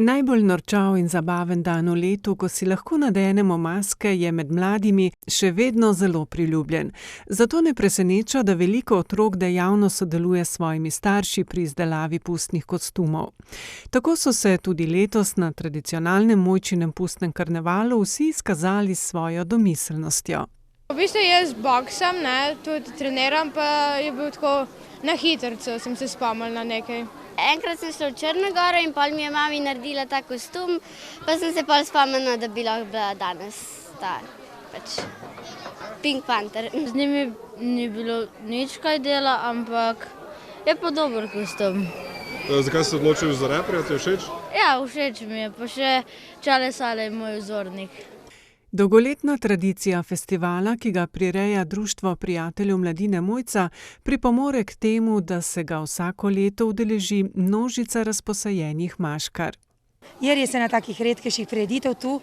Najbolj norčav in zabaven dan v letu, ko si lahko nadenemo maske, je med mladimi še vedno zelo priljubljen. Zato ne preseneča, da veliko otrok dejavno sodeluje s svojimi starši pri izdelavi pustnih kostumov. Tako so se tudi letos na tradicionalnem Mojčinem pustnem karnevalu vsi izkazali s svojo domiselnostjo. V bistvu jaz boksam, tudi treniram, pa je bil tako na hitrco, sem se spomnil na nekaj. Enkrat sem šla v Črno goro in pol mi je mami naredila ta kostum, pa sem se pol spomnila, da bi lahko bila danes ta Pink Panther. Z njimi ni bilo nič kaj dela, ampak je pa dober kostum. Zakaj si se odločil za reperja, ti je všeč? Ja, všeč mi je, pa še Čale Sale je moj vzornik. Dolgoletna tradicija festivala, ki ga prireja Društvo prijateljev mladine Mojca, pripomore k temu, da se ga vsako leto udeleži množica razposajenih maškar. Je res ena takih redkejših prireditev tu,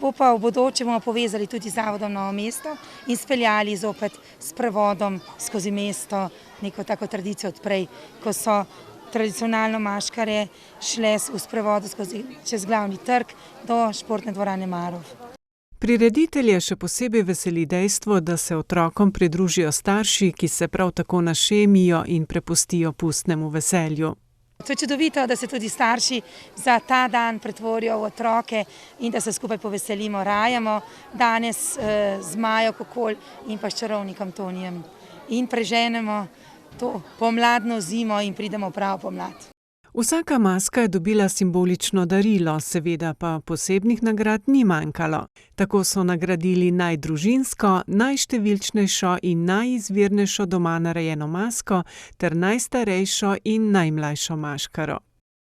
bo pa v bodoče bomo povezali tudi z Zavodom Novo mesto in speljali zopet s prevodom skozi mesto neko tako tradicijo od prej, ko so tradicionalno maškare šle v sprevodu čez glavni trg do športne dvorane Marof. Prireditelje še posebej veseli dejstvo, da se otrokom pridružijo starši, ki se prav tako našemijo in prepustijo pustnemu veselju. To je čudovito, da se tudi starši za ta dan pretvorijo v otroke in da se skupaj poveselimo, rajamo danes z Majo Kokol in pa s čarovnikom Tonijem in preženemo to pomladno zimo in pridemo v pravo pomlad. Vsaka maska je dobila simbolično darilo, seveda pa posebnih nagrad ni manjkalo. Tako so nagradili najdružinsko, najštevilčnejšo in najizvirnejšo doma narejeno masko ter najstarejšo in najmlajšo maškaro.